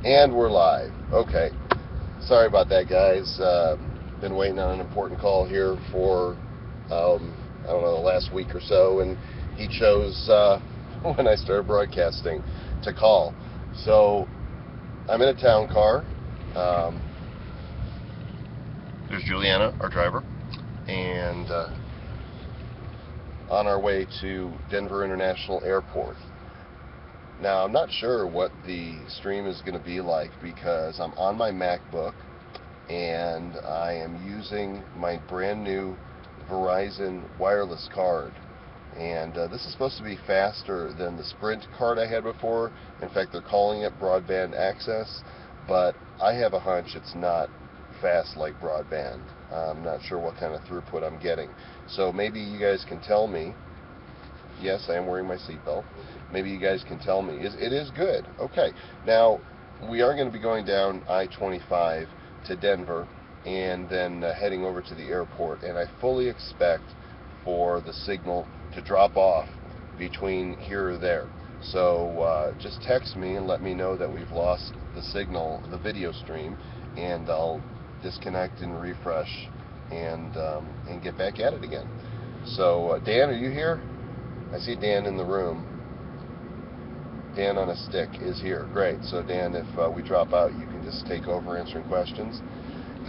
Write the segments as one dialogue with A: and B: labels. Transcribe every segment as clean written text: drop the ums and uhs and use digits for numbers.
A: And we're live. Okay. Sorry about that, guys. Been waiting on an important call here for, I don't know, the last week or so, and he chose, when I started broadcasting, to call. So, I'm in a town car. There's Juliana, our driver, and on our way to Denver International Airport. Now, I'm not sure what the stream is going to be like because I'm on my MacBook and I am using my brand new Verizon wireless card. And this is supposed to be faster than the Sprint card I had before. In fact, they're calling it broadband access, but I have a hunch it's not fast like broadband. I'm not sure what kind of throughput I'm getting. So maybe you guys can tell me. Yes, I am wearing my seatbelt. Maybe you guys can tell me. It is good. Okay. Now, we are going to be going down I-25 to Denver and then heading over to the airport. And I fully expect for the signal to drop off between here or there. So just text me and let me know that we've lost the signal, the video stream, and I'll disconnect and refresh and get back at it again. So Dan, are you here? I see Dan in the room. Dan on a stick is here. Great. So Dan, if we drop out, you can just take over answering questions.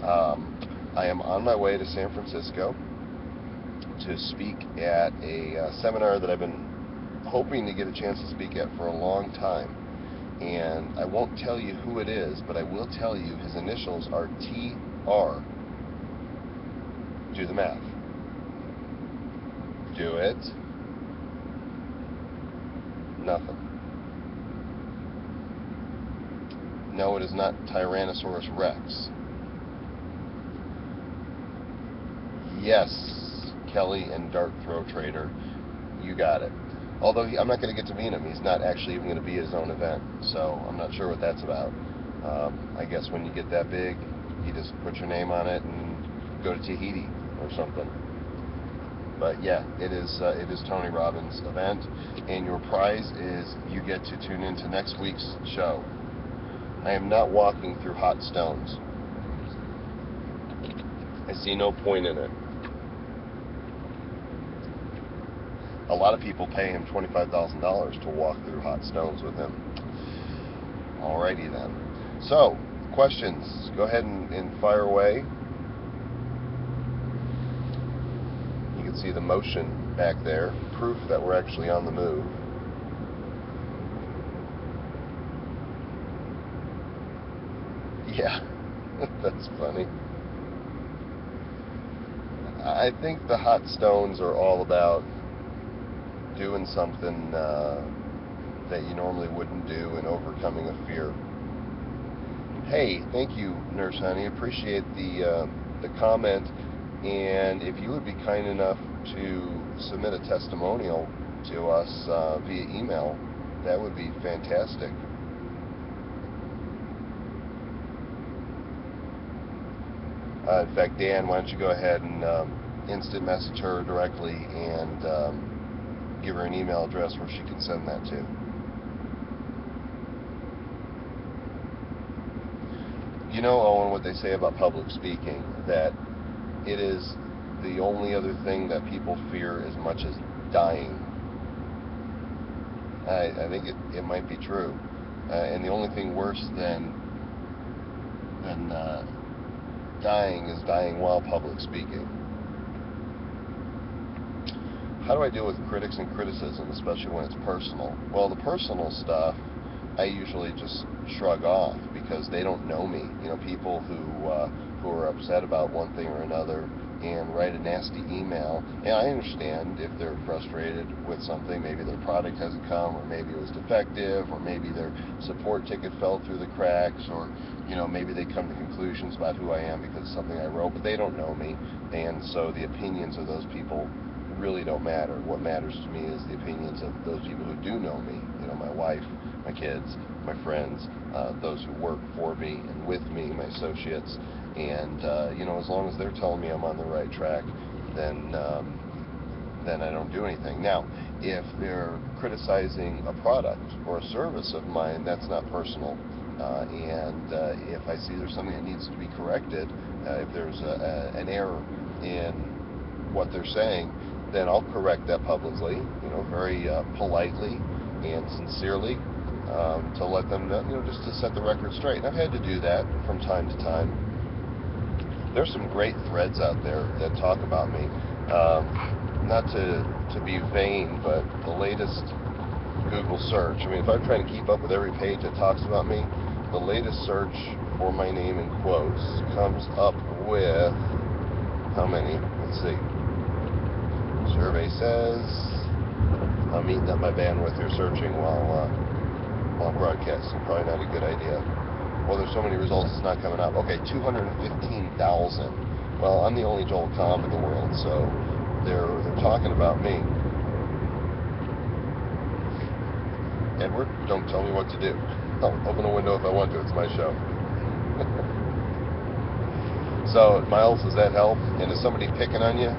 A: I am on my way to San Francisco to speak at a seminar that I've been hoping to get a chance to speak at for a long time. And I won't tell you who it is, but I will tell you his initials are TR. Do the math. Do it. Nothing. No, it is not Tyrannosaurus Rex. Yes, Kelly and Dark Throw Trader, you got it. Although I'm not going to get to meet him. He's not actually even going to be at his own event, so I'm not sure what that's about. I guess when you get that big, you just put your name on it and go to Tahiti or something. But yeah, it is Tony Robbins' event, and your prize is you get to tune into next week's show. I am not walking through hot stones. I see no point in it. A lot of people pay him $25,000 to walk through hot stones with him. Alrighty then. So, questions. Go ahead and fire away. You can see the motion back there. Proof that we're actually on the move. Yeah, that's funny. I think the hot stones are all about doing something that you normally wouldn't do and overcoming a fear. Hey, thank you, Nurse Honey. Appreciate the comment. And if you would be kind enough to submit a testimonial to us via email, that would be fantastic. In fact, Dan, why don't you go ahead and instant message her directly and give her an email address where she can send that to. You know, Owen, what they say about public speaking, that it is the only other thing that people fear as much as dying. I think it might be true. And the only thing worse than dying is dying while public speaking. How do I deal with critics and criticism, especially when it's personal? Well, the personal stuff I usually just shrug off because they don't know me. You know, people who are upset about one thing or another and write a nasty email. And I understand if they're frustrated with something, maybe their product hasn't come, or maybe it was defective, or maybe their support ticket fell through the cracks, or maybe they come to conclusions about who I am because of something I wrote, but they don't know me, and so the opinions of those people really don't matter. What matters to me is the opinions of those people who do know me. My wife, my kids, my friends, those who work for me and with me, my associates, and as long as they're telling me I'm on the right track, then I don't do anything. Now, if they're criticizing a product or a service of mine, that's not personal. And if I see there's something that needs to be corrected, if there's an error in what they're saying, then I'll correct that publicly, very politely and sincerely, to let them know, just to set the record straight. And I've had to do that from time to time. There's some great threads out there that talk about me. Not to be vain, but the latest Google search, if I'm trying to keep up with every page that talks about me, the latest search for my name in quotes comes up with how many? Let's see. Survey says I'm eating up my bandwidth here searching while I'm broadcasting. Probably not a good idea. Well, there's so many results, it's not coming up. Okay, 215,000. Well, I'm the only Joel Comm in the world, so they're talking about me. Edward, don't tell me what to do. I'll open a window if I want to. It's my show. So, Miles, does that help? And is somebody picking on you?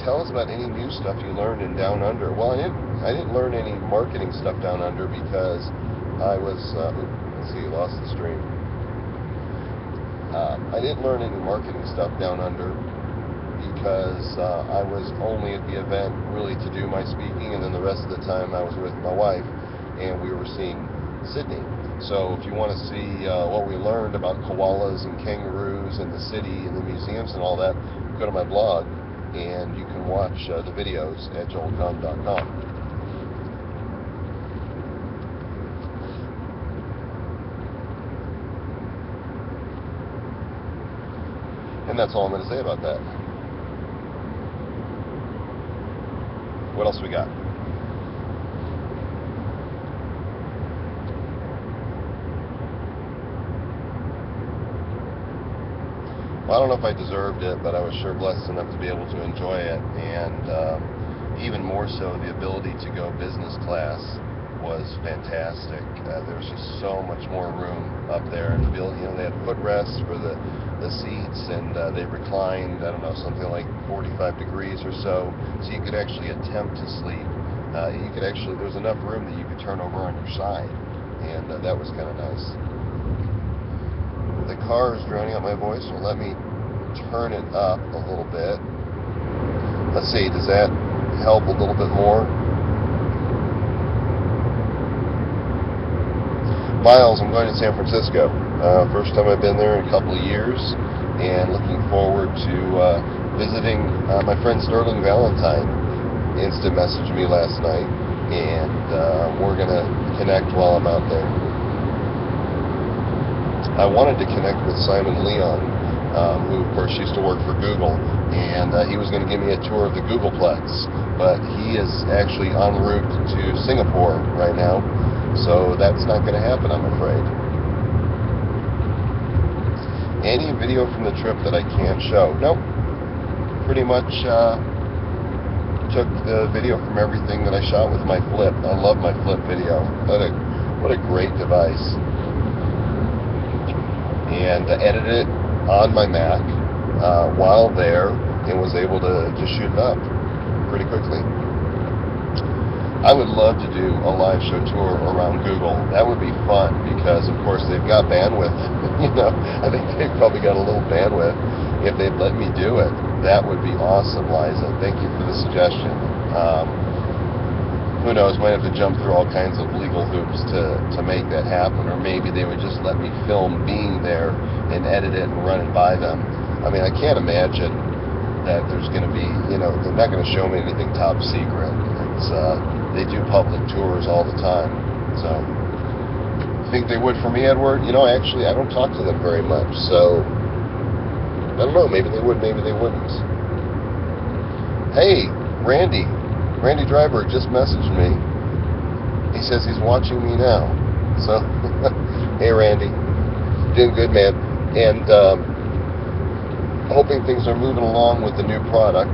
A: Tell us about any new stuff you learned in Down Under. Well, I didn't learn any marketing stuff Down Under because I was, let's see, lost the stream. I didn't learn any marketing stuff Down Under because I was only at the event really to do my speaking, and then the rest of the time I was with my wife, and we were seeing Sydney. So if you want to see what we learned about koalas and kangaroos and the city and the museums and all that, go to my blog, and you can watch the videos at joelcomm.com. And that's all I'm going to say about that. What else we got? Well, I don't know if I deserved it, but I was sure blessed enough to be able to enjoy it, and even more so, the ability to go business class was fantastic. There was just so much more room up there, and they had footrests for the seats, and they reclined, I don't know, something like 45 degrees or so you could actually attempt to sleep. There was enough room that you could turn over on your side, and that was kind of nice. The car is drowning out my voice, so let me turn it up a little bit. Let's see, does that help a little bit more? Miles, I'm going to San Francisco. First time I've been there in a couple of years, and looking forward to visiting my friend Sterling Valentine. Instant messaged me last night, and we're going to connect while I'm out there. I wanted to connect with Simon Leon, who of course used to work for Google, and he was going to give me a tour of the Googleplex, but he is actually en route to Singapore right now, so that's not going to happen, I'm afraid. Any video from the trip that I can't show? Nope. Pretty much took the video from everything that I shot with my Flip. I love my Flip video. What a great device. And edited it on my Mac while there, and was able to shoot it up pretty quickly. I would love to do a live show tour around Google. That would be fun because, of course, they've got bandwidth. I think they've probably got a little bandwidth. If they'd let me do it, that would be awesome, Liza. Thank you for the suggestion. Who knows, might have to jump through all kinds of legal hoops to make that happen, or maybe they would just let me film being there and edit it and run it by them. I can't imagine that there's going to be, they're not going to show me anything top secret. It's, they do public tours all the time, so think they would for me, Edward? Actually, I don't talk to them very much, so I don't know, maybe they would, maybe they wouldn't. Hey, Randy Dryberg just messaged me. He says he's watching me now. So, hey Randy, doing good, man. And hoping things are moving along with the new product.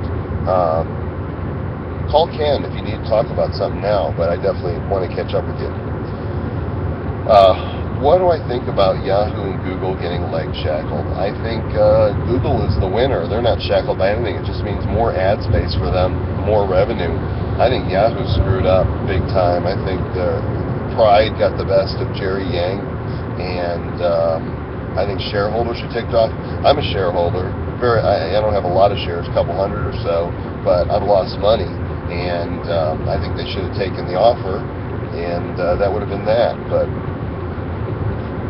A: Call Ken if you need to talk about something now, but I definitely want to catch up with you. What do I think about Yahoo and Google getting leg shackled? I think Google is the winner. They're not shackled by anything. It just means more ad space for them, more revenue. I think Yahoo screwed up big time. I think pride got the best of Jerry Yang, and I think shareholders should take it off. I'm a shareholder. I don't have a lot of shares, a couple hundred or so, but I've lost money, and I think they should have taken the offer, and that would have been that. But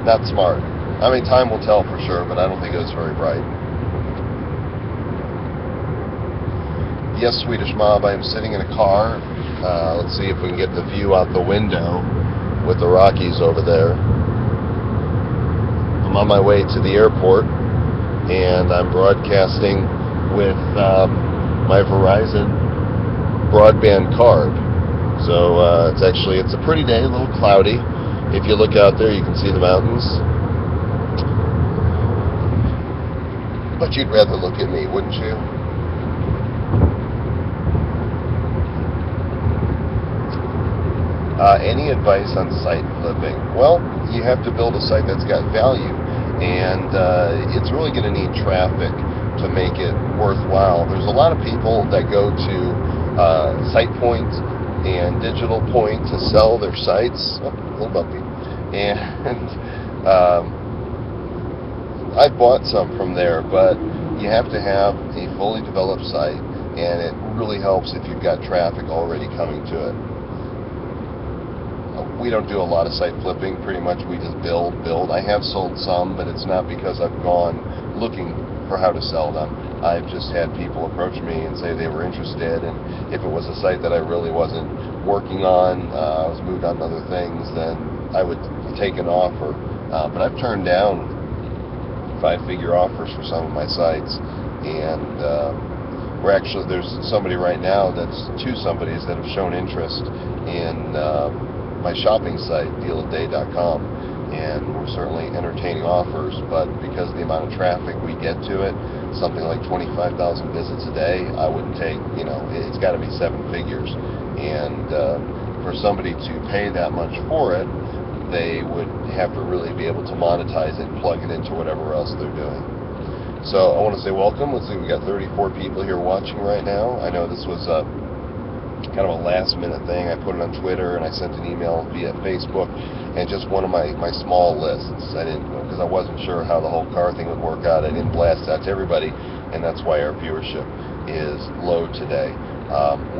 A: not smart. I mean, time will tell for sure, but I don't think it was very bright. Yes, Swedish Mob, I am sitting in a car. Let's see if we can get the view out the window with the Rockies over there. I'm on my way to the airport, and I'm broadcasting with my Verizon broadband card. So it's a pretty day, a little cloudy. If you look out there, you can see the mountains. But you'd rather look at me, wouldn't you? Any advice on site flipping? Well, you have to build a site that's got value, and it's really going to need traffic to make it worthwhile. There's a lot of people that go to SitePoint and Digital Point to sell their sites. Oh, a little bumpy. And I've bought some from there, but you have to have a fully developed site, and it really helps if you've got traffic already coming to it. We don't do a lot of site flipping. Pretty much we just build. I have sold some, but it's not because I've gone looking for how to sell them. I've just had people approach me and say they were interested, and if it was a site that I really wasn't working on, I was moved on to other things, then I would take an offer. But I've turned down 5-figure offers for some of my sites, and there's somebody right now two somebodies that have shown interest in my shopping site, dealaday.com, and we're certainly entertaining offers, but because of the amount of traffic we get to it, something like 25,000 visits a day, I wouldn't take, it's got to be 7 figures, and for somebody to pay that much for it, they would have to really be able to monetize it and plug it into whatever else they're doing. So I want to say welcome. Let's see, we got 34 people here watching right now. I know this was kind of a last minute thing. I put it on Twitter and I sent an email via Facebook, and just one of my small lists. I didn't, because I wasn't sure how the whole car thing would work out. I didn't blast out to everybody, and that's why our viewership is low today.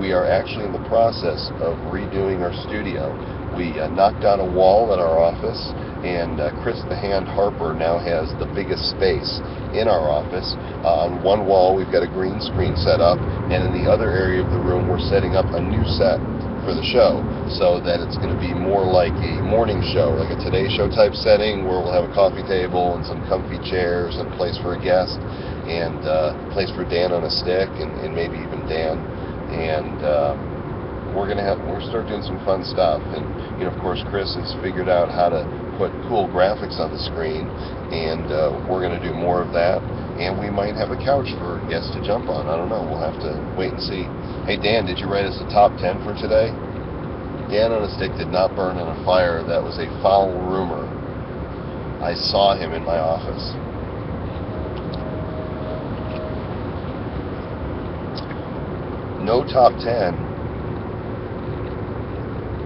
A: We are actually in the process of redoing our studio. We knocked down a wall at our office, and Chris the Hand Harper now has the biggest space in our office. On one wall we've got a green screen set up, and in the other area of the room we're setting up a new set for the show, so that it's going to be more like a morning show, like a Today Show type setting, where we'll have a coffee table and some comfy chairs and a place for a guest, and a place for Dan on a stick, and maybe even Dan, and we're start doing some fun stuff. And of course Chris has figured out how to put cool graphics on the screen, and we're going to do more of that, and we might have a couch for guests to jump on. I don't know, we'll have to wait and see. Hey Dan, did you write us a top 10 for today? Dan on a stick did not burn in a fire. That was a foul rumor. I saw him in my office. No top 10.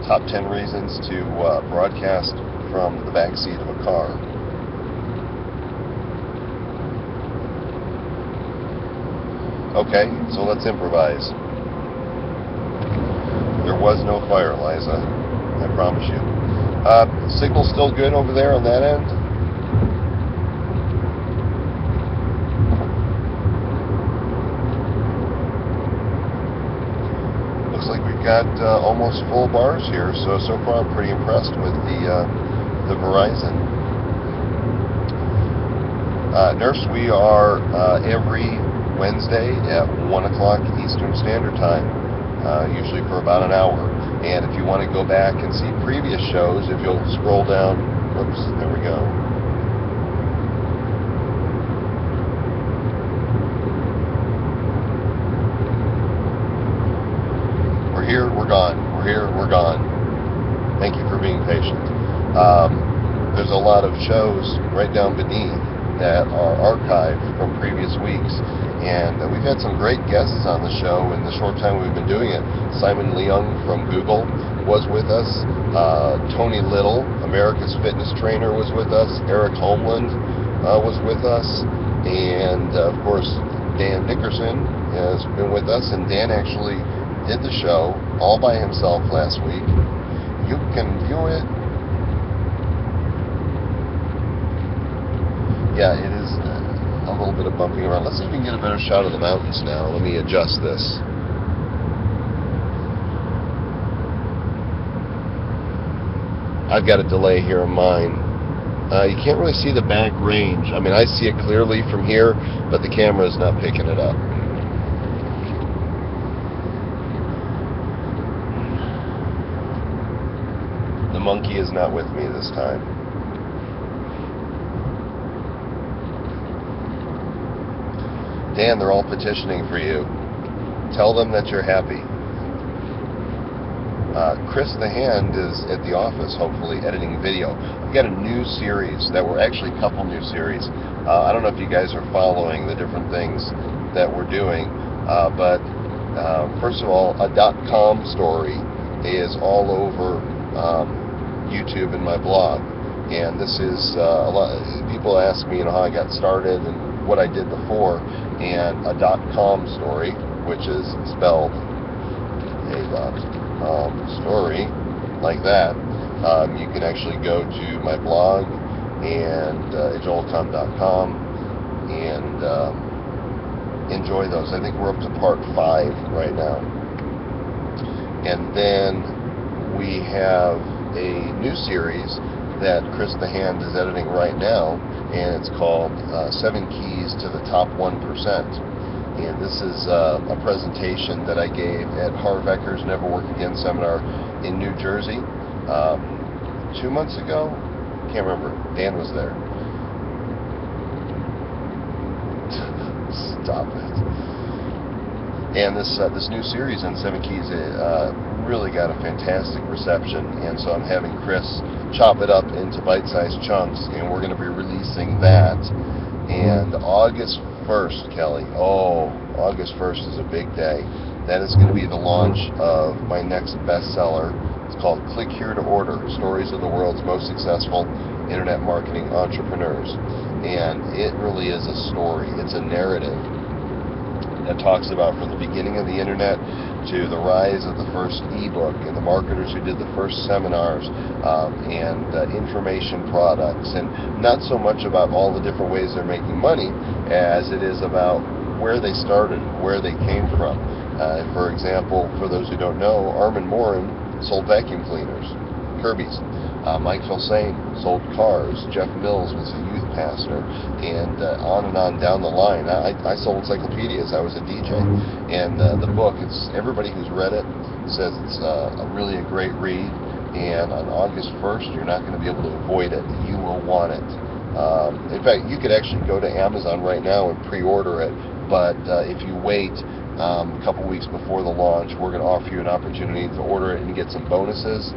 A: Top 10 reasons to broadcast from the backseat of a car. Okay, so let's improvise. There was no fire, Liza. I promise you. Signal still good over there on that end? Looks like we've got almost full bars here, so far I'm pretty impressed with the Verizon. Nurse, we are every Wednesday at 1 o'clock Eastern Standard Time, usually for about an hour. And if you want to go back and see previous shows, if you'll scroll down, whoops, there we go. We're here, we're gone. We're here, we're gone. Thank you for being patient. There's a lot of shows right down beneath that are archived from previous weeks. And we've had some great guests on the show in the short time we've been doing it. Simon Leung from Google was with us. Tony Little, America's fitness trainer, was with us. Eric Homeland was with us. And, of course, Dan Dickerson has been with us. And Dan actually did the show all by himself last week. You can view it. Yeah, it is a little bit of bumping around. Let's see if we can get a better shot of the mountains now. Let me adjust this. I've got a delay here on mine. You can't really see the back range. I mean, I see it clearly from here, but the camera is not picking it up. The monkey is not with me this time. Dan, they're all petitioning for you. Tell them that you're happy. Chris the Hand is at the office, hopefully, editing video. I've got a new series that were actually a couple new series. I don't know if you guys are following the different things that we're doing, but first of all, a .com story is all over YouTube and my blog. And this is a lot. People ask me, how I got started and what I did before. And a .com story, which is spelled story like that. You can actually go to my blog and joelcomm.com and enjoy those. I think we're up to part 5 right now. And then we have a new series that Chris the Hand is editing right now, and it's called 7 Keys to the Top 1%. And this is a presentation that I gave at Harv Ecker's Never Work Again seminar in New Jersey 2 months ago. Can't remember. Dan was there. Stop it. And this new series on 7 Keys really got a fantastic reception, and so I'm having Chris chop it up into bite-sized chunks, and we're going to be releasing that. And August 1st, Kelly. August 1st is a big day. That is going to be the launch of my next bestseller. It's called Click Here to Order, Stories of the World's Most Successful Internet Marketing Entrepreneurs. And it really is a story. It's a narrative that talks about from the beginning of the internet to the rise of the first ebook and the marketers who did the first seminars and information products, and not so much about all the different ways they're making money as it is about where they started, where they came from. For example, for those who don't know, Armin Morin sold vacuum cleaners, Kirby's. Mike Filsaime sold cars. Jeff Mills was a youth pastor, and on down the line. I sold encyclopedias. I was a DJ, and the book. It's everybody who's read it says it's really a great read. And on August 1st, you're not going to be able to avoid it. You will want it. In fact, you could actually go to Amazon right now and pre-order it. But if you wait a couple weeks before the launch, we're going to offer you an opportunity to order it and get some bonuses.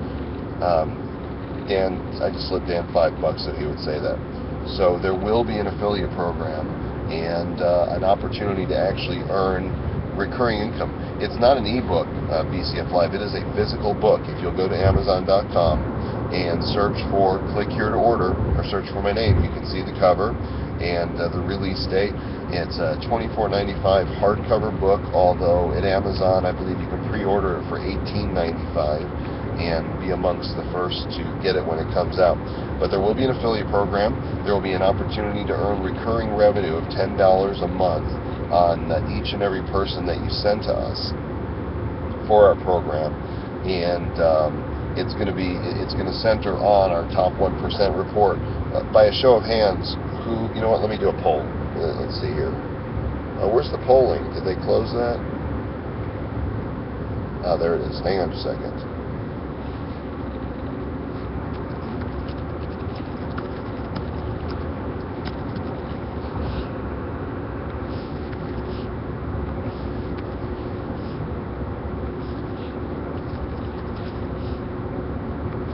A: Dan, I just slipped Dan $5 if he would say that. So there will be an affiliate program and an opportunity to actually earn recurring income. It's not an ebook, BCF Live. It is a physical book. If you'll go to Amazon.com and search for Click Here to Order, or search for my name, you can see the cover and the release date. It's a $24.95 hardcover book, although at Amazon I believe you can pre-order it for $18.95. and be amongst the first to get it when it comes out. But there will be an affiliate program. There will be an opportunity to earn recurring revenue of $10 a month on each and every person that you send to us for our program. And it's going to center on our top 1% report. By a show of hands, you know what, let me do a poll. Let's see here. Where's the polling? Did they close that? There it is. Hang on a second.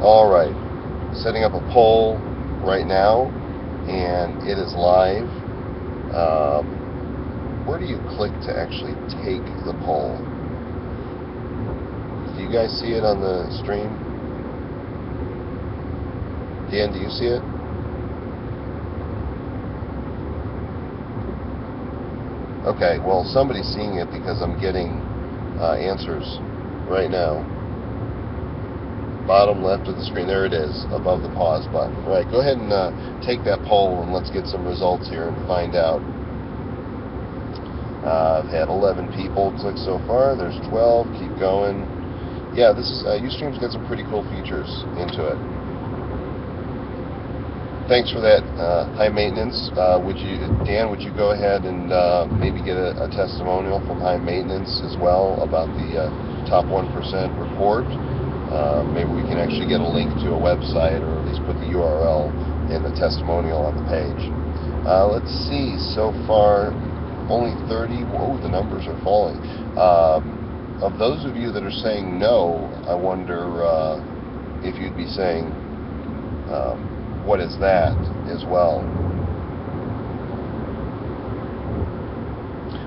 A: All right, setting up a poll right now. and it is live. Where do you click to actually take the poll? Do you guys see it on the stream? Dan, do you see it? Okay, well, somebody's seeing it because I'm getting answers right now. Bottom left of the screen, there it is, above the pause button. All right, go ahead and take that poll and let's get some results here and find out. I've had 11 people click so far. There's 12. Keep going. Yeah, this is Ustream's got some pretty cool features into it. Thanks for that, High Maintenance. Dan, would you go ahead and maybe get a testimonial from High Maintenance as well about the top 1% report? Maybe we can actually get a link to a website, or at least put the URL in the testimonial on the page. Let's see, so far only 30. Whoa, the numbers are falling. Of those of you that are saying no, I wonder if you'd be saying what is that as well.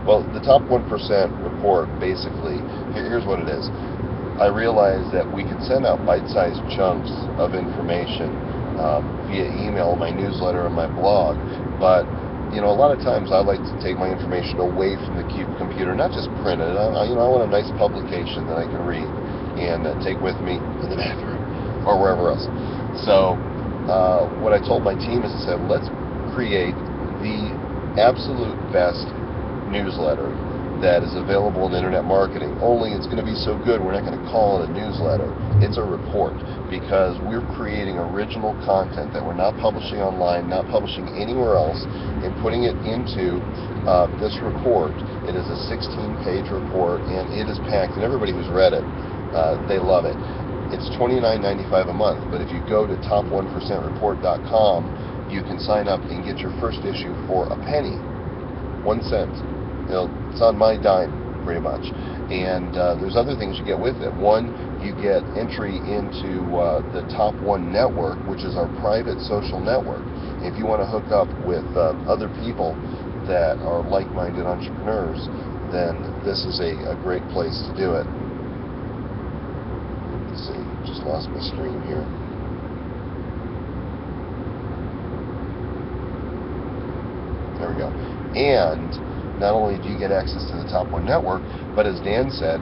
A: Well, the top 1% report, basically, here's what it is. I realized that we could send out bite-sized chunks of information via email, my newsletter, and my blog, but you know, a lot of times I like to take my information away from the computer, not just print it. I want a nice publication that I can read and take with me in the bathroom or wherever else. So what I told my team is, I said, let's create the absolute best newsletter that is available in internet marketing. Only it's going to be so good, we're not going to call it a newsletter. It's a report, because we're creating original content that we're not publishing online, not publishing anywhere else, and putting it into this report. It is a 16-page report, and it is packed, and everybody who's read it, they love it. It's $29.95 a month, but if you go to top1percentreport.com, you can sign up and get your first issue for a penny, 1 cent. You know, it's on my dime, pretty much. And there's other things you get with it. One, you get entry into the Top 1 network, which is our private social network. If you want to hook up with other people that are like-minded entrepreneurs, then this is a great place to do it. Let's see, just lost my screen here. There we go. And not only do you get access to the Top 1 network, but as Dan said,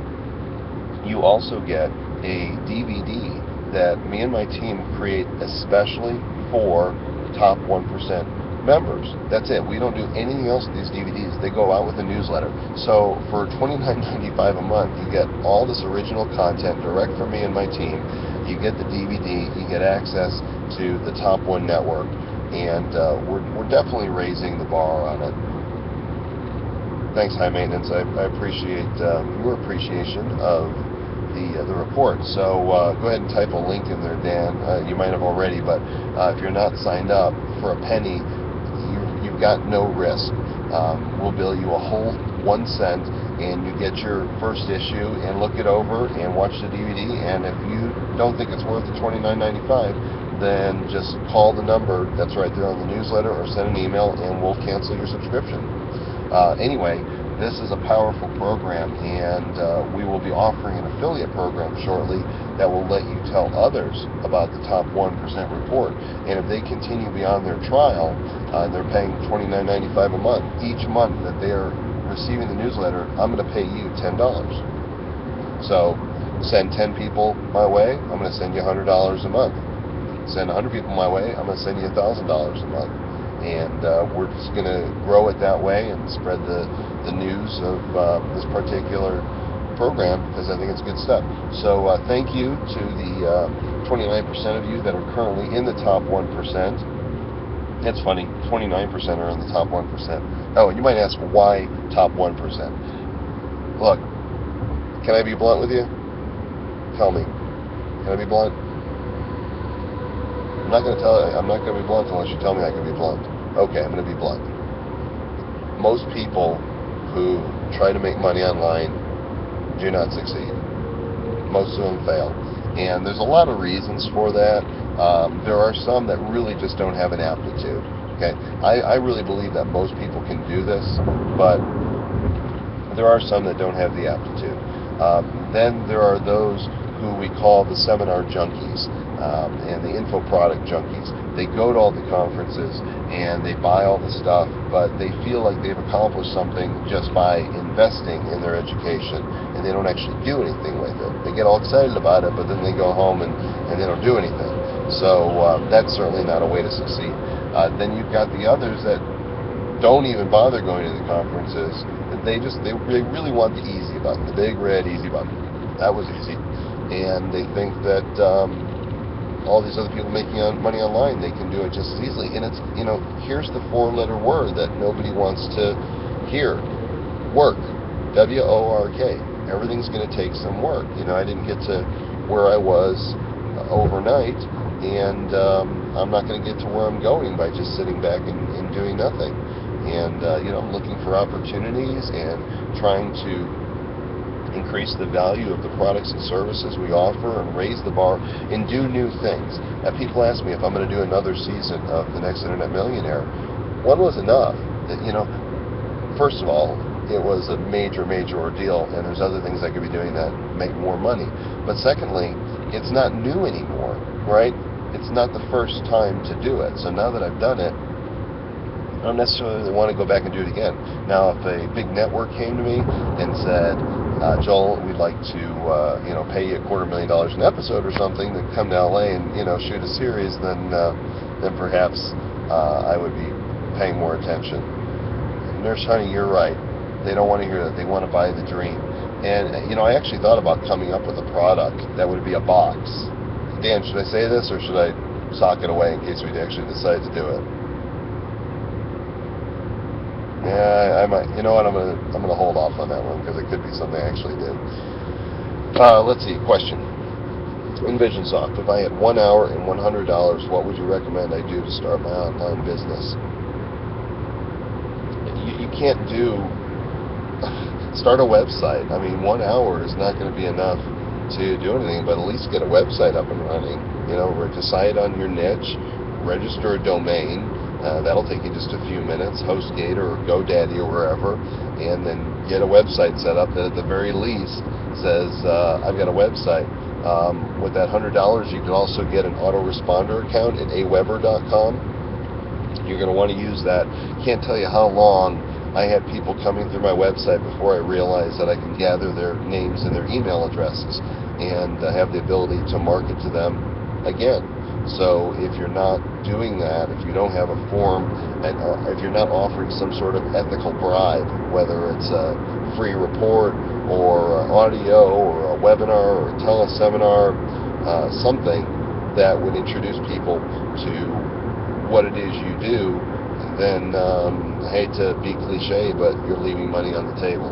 A: you also get a DVD that me and my team create especially for Top 1% members. That's it. We don't do anything else with these DVDs. They go out with a newsletter. So for $29.95 a month, you get all this original content direct from me and my team. You get the DVD. You get access to the Top 1 network. And we're definitely raising the bar on it. Thanks, High Maintenance. I appreciate your appreciation of the report. So go ahead and type a link in there, Dan. You might have already, but if you're not signed up for a penny, you've got no risk. We'll bill you a whole 1 cent, and you get your first issue and look it over and watch the DVD. And if you don't think it's worth the $29.95, then just call the number that's right there on the newsletter, or send an email, and we'll cancel your subscription. Anyway, this is a powerful program, and we will be offering an affiliate program shortly that will let you tell others about the Top 1% report. And if they continue beyond their trial, they're paying $29.95 a month. Each month that they are receiving the newsletter, I'm going to pay you $10. So send 10 people my way, I'm going to send you $100 a month. Send 100 people my way, I'm going to send you $1,000 a month. And we're just going to grow it that way and spread the news of this particular program, because I think it's good stuff. So thank you to the 29% of you that are currently in the top 1%. It's funny, 29% are in the top 1%. Oh, and you might ask, why top 1%? Look, can I be blunt with you? Tell me. Can I be blunt? I'm not going to be blunt unless you tell me I can be blunt. Okay, I'm going to be blunt. Most people who try to make money online do not succeed. Most of them fail. And there's a lot of reasons for that. There are some that really just don't have an aptitude. Okay, I really believe that most people can do this, but there are some that don't have the aptitude. Then there are those who we call the seminar junkies and the info product junkies. They go to all the conferences and they buy all the stuff, but they feel like they've accomplished something just by investing in their education, and they don't actually do anything with it. They get all excited about it, but then they go home and they don't do anything. So that's certainly not a way to succeed. Then you've got the others that don't even bother going to the conferences. They really want the easy button, the big red easy button. That was easy. And they think that all these other people making money online, they can do it just as easily. And it's, here's the four-letter word that nobody wants to hear. Work. W-O-R-K. Everything's going to take some work. I didn't get to where I was overnight, and I'm not going to get to where I'm going by just sitting back and doing nothing. And I'm looking for opportunities and trying to increase the value of the products and services we offer and raise the bar and do new things. Now, people ask me if I'm going to do another season of The Next Internet Millionaire. One was enough. First of all, it was a major ordeal, and there's other things I could be doing that make more money. But secondly, it's not new anymore, right? It's not the first time to do it. So now that I've done it, I don't necessarily want to go back and do it again. Now, if a big network came to me and said, Joel, we'd like to, pay you $250,000 an episode or something to come to LA and, shoot a series, then perhaps I would be paying more attention. Nurse Honey, you're right. They don't want to hear that. They want to buy the dream. And, I actually thought about coming up with a product that would be a box. Dan, should I say this or should I sock it away in case we actually decide to do it? Yeah, I might. You know what? I'm gonna hold off on that one because it could be something I actually did. Let's see. Question. Invisionsoft. If I had 1 hour and $100, what would you recommend I do to start my online business? You can't start a website. I mean, 1 hour is not going to be enough to do anything, but at least get a website up and running. Decide on your niche, register a domain. That'll take you just a few minutes, HostGator or GoDaddy or wherever, and then get a website set up that at the very least says, I've got a website. With that $100, you can also get an autoresponder account at aweber.com. You're going to want to use that. Can't tell you how long I had people coming through my website before I realized that I can gather their names and their email addresses and have the ability to market to them again. So if you're not doing that, if you don't have a form, and if you're not offering some sort of ethical bribe, whether it's a free report or audio or a webinar or a teleseminar, something that would introduce people to what it is you do, then I hate to be cliche, but you're leaving money on the table.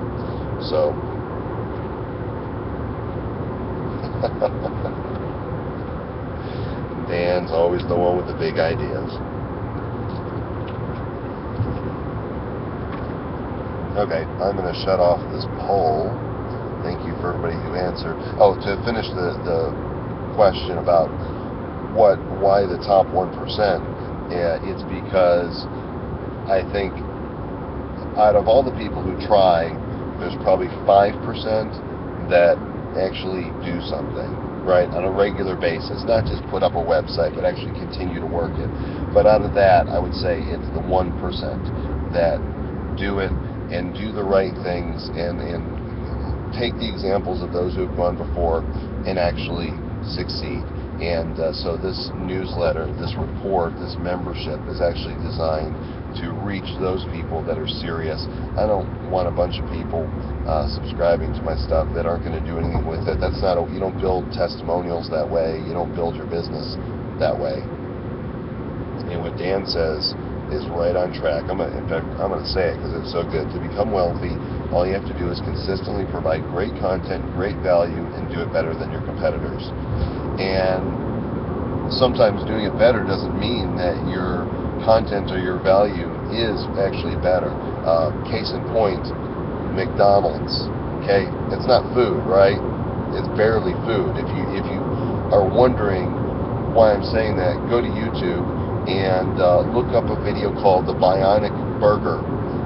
A: So Dan's always the one with the big ideas. Okay, I'm going to shut off this poll. Thank you for everybody who answered. Oh, to finish the question about why the top 1%, it's because I think out of all the people who try, there's probably 5% that actually do something, right, on a regular basis. Not just put up a website, but actually continue to work it. But out of that, I would say it's the 1% that do it and do the right things and take the examples of those who have gone before and actually succeed. And so this newsletter, this report, this membership is actually designed to reach those people that are serious. I don't want a bunch of people subscribing to my stuff that aren't going to do anything with it. That's not you don't build testimonials that way. You don't build your business that way. And what Dan says is right on track. In fact, I'm going to say it because it's so good. To become wealthy, all you have to do is consistently provide great content, great value, and do it better than your competitors. And sometimes doing it better doesn't mean that your content or your value is actually better. Case in point, McDonald's. Okay, it's not food, right? It's barely food. If you are wondering why I'm saying that, go to YouTube and look up a video called The Bionic Burger,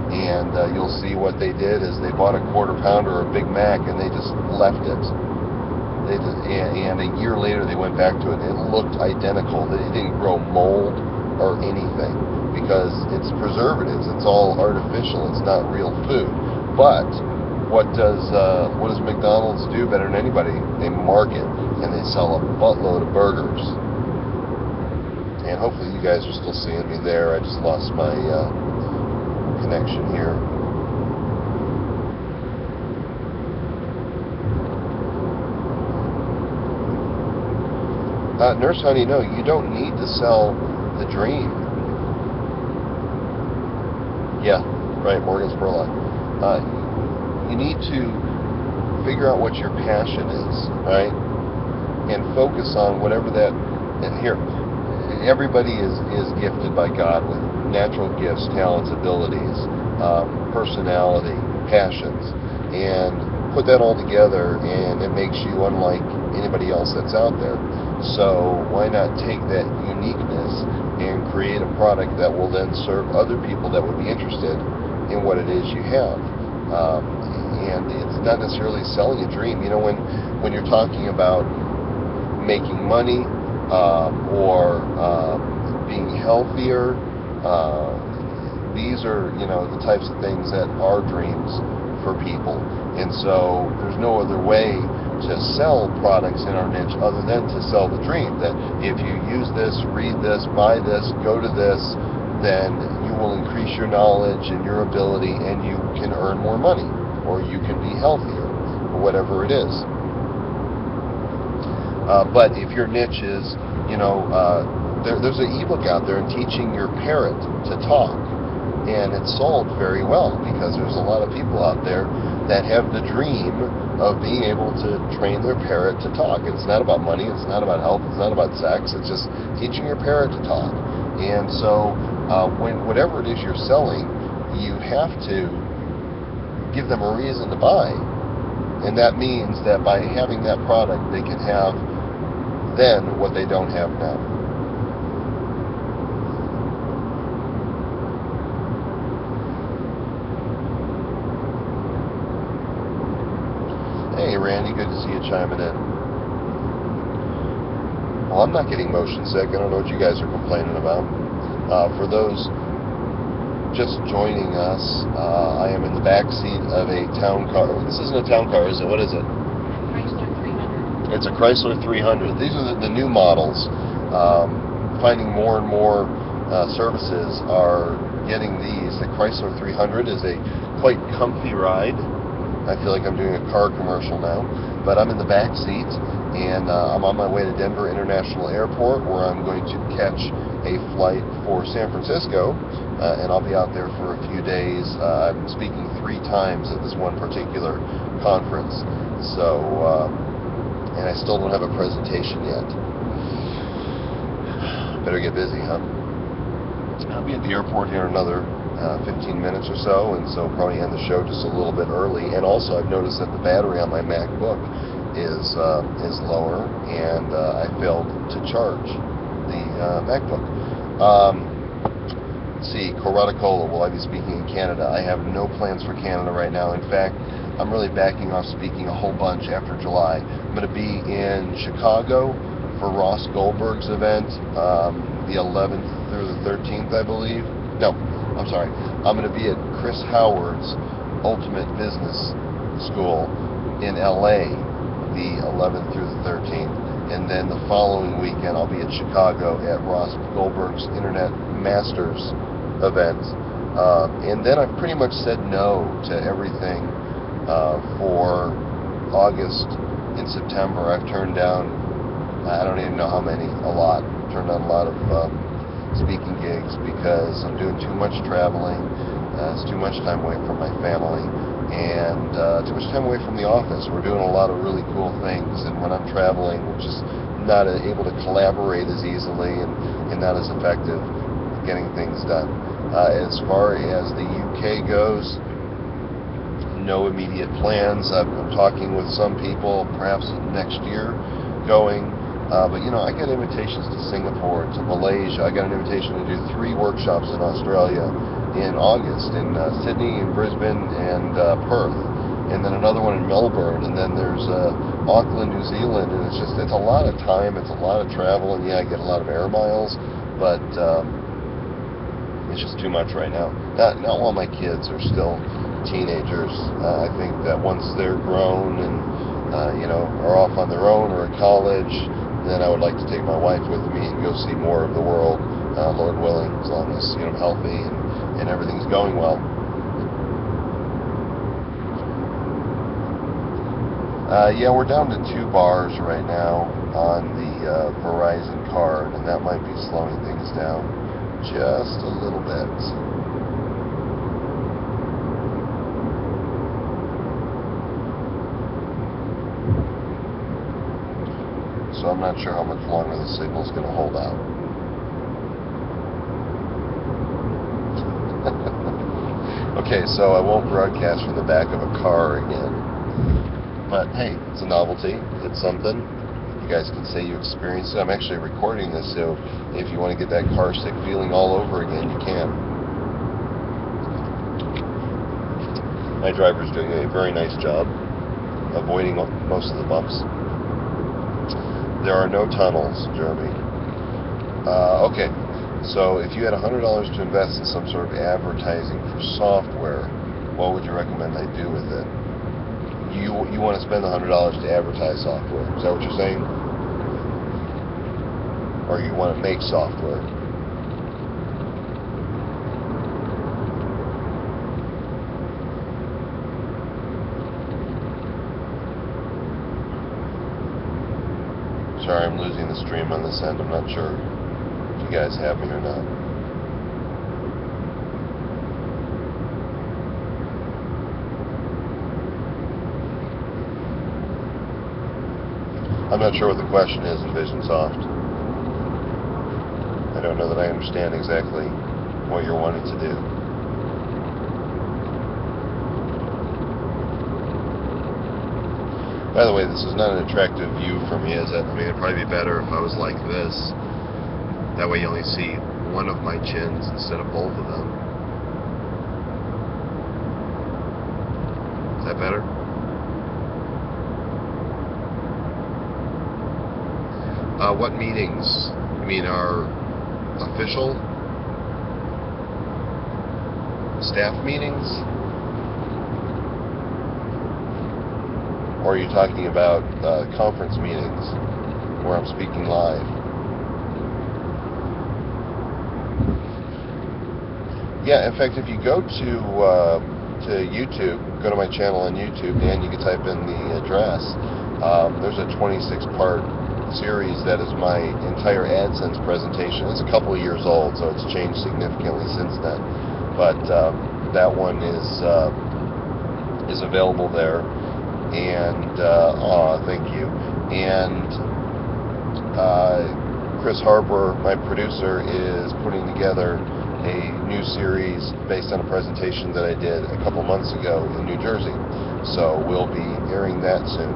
A: and you'll see what they did is they bought a quarter pounder or a Big Mac and they just left it. And a year later they went back to it and it looked identical. It didn't grow mold or anything because it's preservatives. It's all artificial. It's not real food. But what does McDonald's do better than anybody? They market and they sell a buttload of burgers. And hopefully you guys are still seeing me there. I just lost my connection here. Nurse Honey, no, you don't need to sell the dream. Yeah, right, Morgan Spurlock. You need to figure out what your passion is, right? And focus on whatever that. And here, everybody is gifted by God with natural gifts, talents, abilities, personality, passions, and put that all together, and it makes you unlike anybody else that's out there. So why not take that uniqueness and create a product that will then serve other people that would be interested in what it is you have. And it's not necessarily selling a dream. You know, when you're talking about making money or being healthier, these are, you know, the types of things that are dreams for people. And so there's no other way to sell products in our niche other than to sell the dream, that if you use this, read this, buy this, go to this, then you will increase your knowledge and your ability and you can earn more money, or you can be healthier, or whatever it is. But if your niche is, you know, there's an ebook out there in teaching your parrot to talk, and it's sold very well because there's a lot of people out there that have the dream of being able to train their parrot to talk. It's not about money, it's not about health, it's not about sex, it's just teaching your parrot to talk. And so whatever it is you're selling, you have to give them a reason to buy. And that means that by having that product, they can have then what they don't have now. Hey Randy, good to see you chiming in. Well, I'm not getting motion sick. I don't know what you guys are complaining about. For those just joining us, I am in the back seat of a town car. This isn't a town car, is it? What is it?
B: Chrysler 300.
A: It's a Chrysler 300. These are the new models. Finding more and more services are getting these. The Chrysler 300 is a quite comfy ride. I feel like I'm doing a car commercial now, but I'm in the back seat, and I'm on my way to Denver International Airport, where I'm going to catch a flight for San Francisco, and I'll be out there for a few days. I'm speaking 3 times at this one particular conference, so, and I still don't have a presentation yet. Better get busy, huh? I'll be at the airport here in another 15 minutes or so, and so probably end the show just a little bit early. And also, I've noticed that the battery on my MacBook is lower, and I failed to charge the MacBook. Let's see, Corradicola, will I be speaking in Canada? I have no plans for Canada right now. In fact, I'm really backing off speaking a whole bunch after July. I'm going to be in Chicago for Ross Goldberg's event, the 11th through the 13th, I believe. No, I'm sorry. I'm going to be at Chris Howard's Ultimate Business School in LA the 11th through the 13th. And then the following weekend I'll be at Chicago at Ross Goldberg's Internet Masters event. And then I've pretty much said no to everything for August and September. I've turned down, I don't even know how many, a lot. Turned down a lot of speaking gigs because I'm doing too much traveling. It's too much time away from my family, and too much time away from the office. We're doing a lot of really cool things, and when I'm traveling, we're just not able to collaborate as easily and not as effective getting things done. As far as the UK goes, no immediate plans. I'm talking with some people, perhaps next year, going. But I got invitations to Singapore, to Malaysia. I got an invitation to do 3 workshops in Australia in August, in Sydney, and Brisbane, and Perth, and then another one in Melbourne, and then there's Auckland, New Zealand, and it's a lot of time, it's a lot of travel, and yeah, I get a lot of air miles, but it's just too much right now. Not while my kids are still teenagers. I think that once they're grown and are off on their own or at college, then I would like to take my wife with me and go see more of the world, Lord willing, as long as I'm healthy and everything's going well. Yeah, we're down to 2 bars right now on the Verizon card, and that might be slowing things down just a little bit. So I'm not sure how much longer the signal's going to hold out. Okay, so I won't broadcast from the back of a car again. But hey, it's a novelty. It's something. You guys can say you experienced it. I'm actually recording this, so if you want to get that car sick feeling all over again, you can. My driver's doing a very nice job avoiding most of the bumps. There are no tunnels, Jeremy. Okay, so if you had $100 to invest in some sort of advertising for software, what would you recommend I do with it? You want to spend $100 to advertise software. Is that what you're saying? Or you want to make software? Sorry, I'm losing the stream on this end. I'm not sure if you guys have me or not. I'm not sure what the question is in VisionSoft. I don't know that I understand exactly what you're wanting to do. By the way, this is not an attractive view for me, is it? I mean, it'd probably be better if I was like this. That way you only see one of my chins instead of both of them. Is that better? What meetings? You mean our official staff meetings? Or are you talking about conference meetings where I'm speaking live? Yeah, in fact, if you go to YouTube, go to my channel on YouTube, and you can type in the address, there's a 26-part series that is my entire AdSense presentation. It's a couple of years old, so it's changed significantly since then. But that one is available there. And thank you. And Chris Harper, my producer, is putting together a new series based on a presentation that I did a couple months ago in New Jersey. So we'll be airing that soon.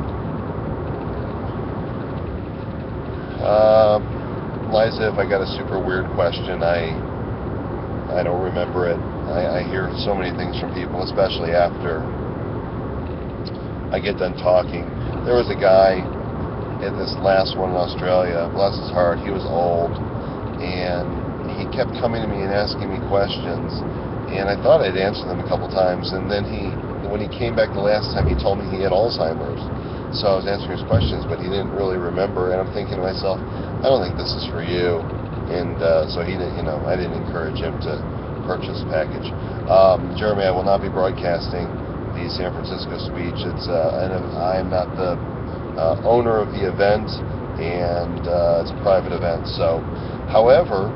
A: Liza, if I got a super weird question, I don't remember it. I hear so many things from people, especially after I get done talking. There was a guy at this last one in Australia, bless his heart, he was old, and he kept coming to me and asking me questions, and I thought I'd answered them a couple times, and then when he came back the last time, he told me he had Alzheimer's. So I was answering his questions, but he didn't really remember, and I'm thinking to myself, I don't think this is for you. And so he didn't, I didn't encourage him to purchase the package. Jeremy, I will not be broadcasting the San Francisco speech. I am not the owner of the event, and it's a private event. So, however,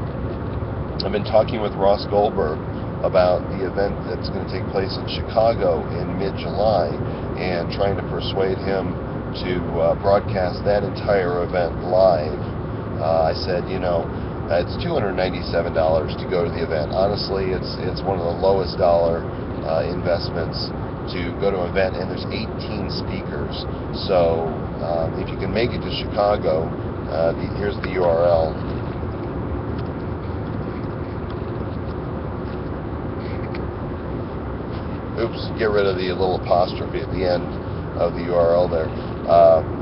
A: I've been talking with Ross Goldberg about the event that's going to take place in Chicago in mid-July, and trying to persuade him to broadcast that entire event live. I said, it's $297 to go to the event. Honestly, it's one of the lowest dollar investments to go to an event, and there's 18 speakers. So if you can make it to Chicago, Here's the URL. Oops, get rid of the little apostrophe at the end of the URL there.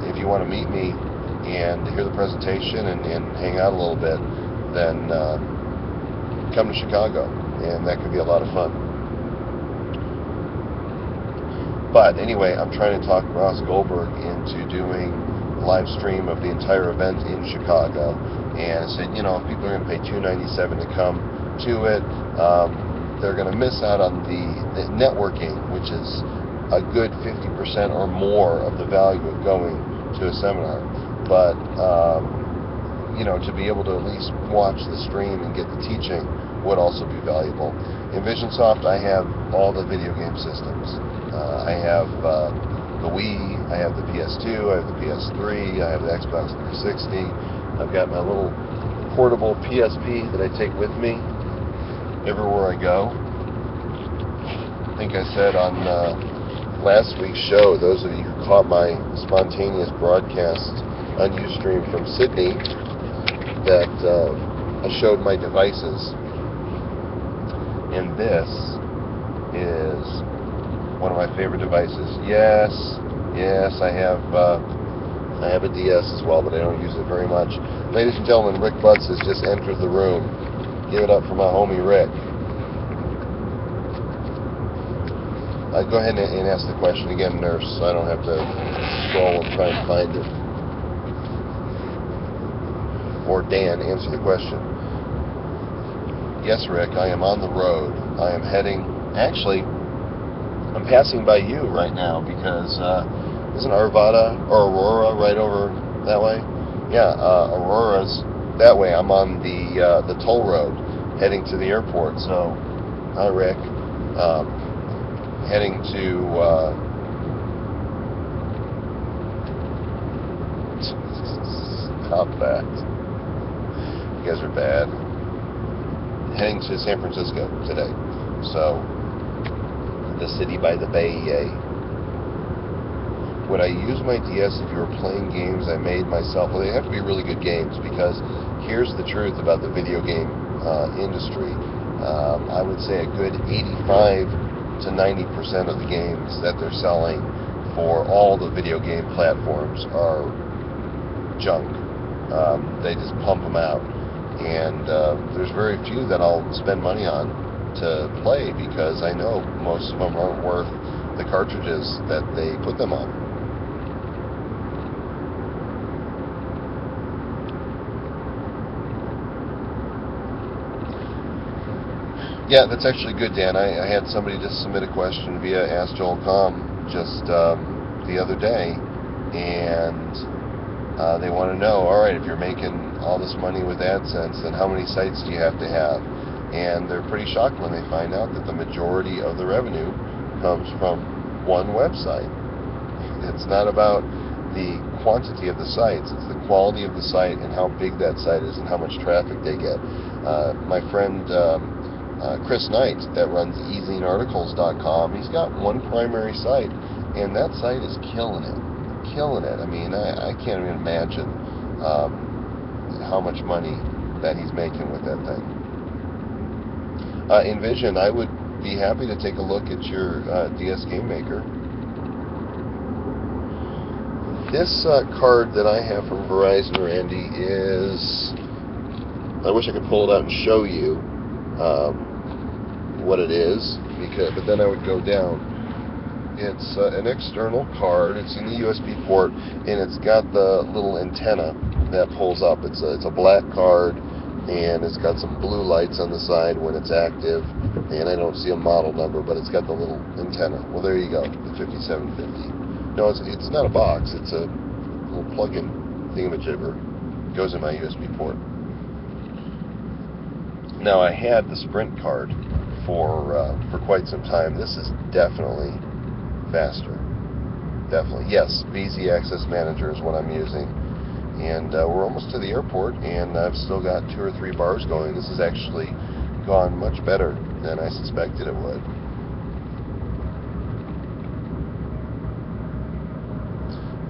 A: If you want to meet me and hear the presentation and hang out a little bit, then come to Chicago, and that could be a lot of fun. But anyway, I'm trying to talk Ross Goldberg into doing a live stream of the entire event in Chicago, and I said, you know, if people are going to pay $297 to come to it, they're going to miss out on the networking, which is a good 50% or more of the value of going to a seminar. But you know, to be able to at least watch the stream and get the teaching would also be valuable. In VisionSoft, I have all the video game systems. I have the Wii, I have the PS2, I have the PS3, I have the Xbox 360. I've got my little portable PSP that I take with me everywhere I go. I think I said on last week's show, those of you who caught my spontaneous broadcast on Ustream from Sydney, that I showed my devices, and this is one of my favorite devices. Yes, I have a DS as well, but I don't use it very much. Ladies and gentlemen, Rick Butts has just entered the room. Give it up for my homie Rick. Go ahead and ask the question again, nurse, so I don't have to scroll and try and find it. Or Dan, answer the question. Yes, Rick, I am on the road. I am heading, actually, I'm passing by you right now because isn't Arvada or Aurora right over that way? Yeah, Aurora's that way. I'm on the toll road heading to the airport. So, hi Rick. Heading to stop that. You guys are bad. Heading to San Francisco today. So, the city by the bay, yay. Would I use my DS if you were playing games I made myself? Well, they have to be really good games, because here's the truth about the video game industry. I would say a good 85 to 90% of the games that they're selling for all the video game platforms are junk. They just pump them out, and there's very few that I'll spend money on to play, because I know most of them aren't worth the cartridges that they put them on. Yeah, that's actually good, Dan. I had somebody just submit a question via Comm just the other day, and they want to know, all right, if you're making all this money with AdSense, then how many sites do you have to have? And they're pretty shocked when they find out that the majority of the revenue comes from one website. It's not about the quantity of the sites, it's the quality of the site and how big that site is and how much traffic they get. My friend Chris Knight, that runs eZineArticles.com, he's got one primary site, and that site is killing it. I mean, I can't even imagine how much money that he's making with that thing. Envision, I would be happy to take a look at your DS Game Maker. This card that I have from Verizon, Randy, is, I wish I could pull it out and show you what it is, but then I would go down. It's an external card. It's in the USB port, and it's got the little antenna that pulls up. It's a black card, and it's got some blue lights on the side when it's active, and I don't see a model number, but it's got the little antenna. Well, there you go, the 5750. No, it's not a box. It's a little plug-in thingamajigger. It goes in my USB port. Now, I had the Sprint card for quite some time. This is definitely faster. Definitely. Yes, VZ Access Manager is what I'm using. And we're almost to the airport, and I've still got 2 or 3 bars going. This has actually gone much better than I suspected it would.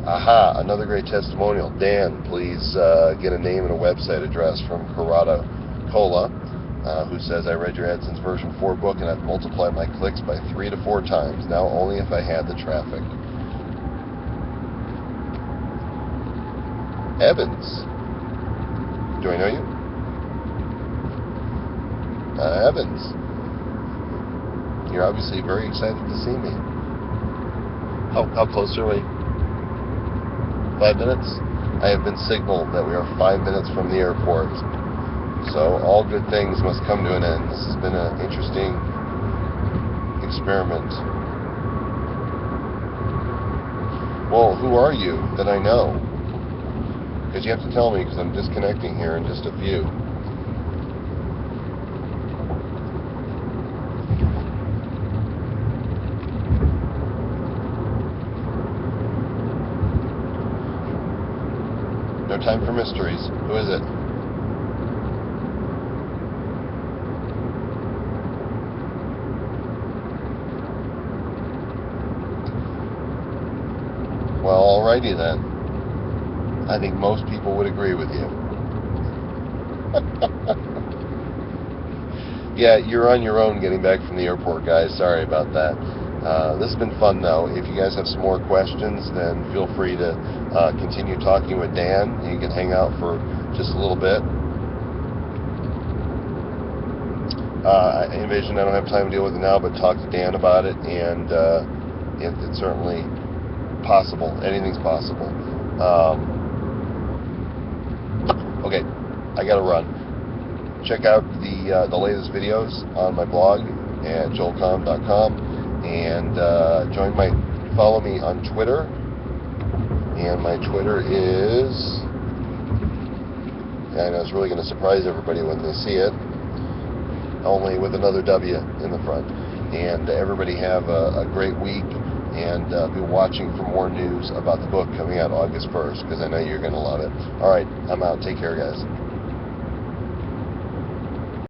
A: Aha, another great testimonial. Dan, please get a name and a website address from Corrado Cola, who says, I read your AdSense version 4 book and I've multiplied my clicks by 3 to 4 times, now only if I had the traffic. Evans. Do I know you? Evans. You're obviously very excited to see me. How close are we? 5 minutes? I have been signaled that we are 5 minutes from the airport. So all good things must come to an end. This has been an interesting experiment. Well, who are you that I know? Because you have to tell me, because I'm disconnecting here in just a few. No time for mysteries. Who is it? Well, alrighty then. I think most people would agree with you. Yeah, you're on your own getting back from the airport, guys. Sorry about that. This has been fun, though. If you guys have some more questions, then feel free to continue talking with Dan. You can hang out for just a little bit. I envision I don't have time to deal with it now, but talk to Dan about it, and it's certainly possible. Anything's possible. Okay, I gotta run. Check out the latest videos on my blog at joelcomm.com. And follow me on Twitter, and my Twitter is, I know it's really going to surprise everybody when they see it, only with another W in the front. And everybody have a great week, and be watching for more news about the book coming out August 1st, because I know you're going to love it. Alright, I'm out. Take care, guys.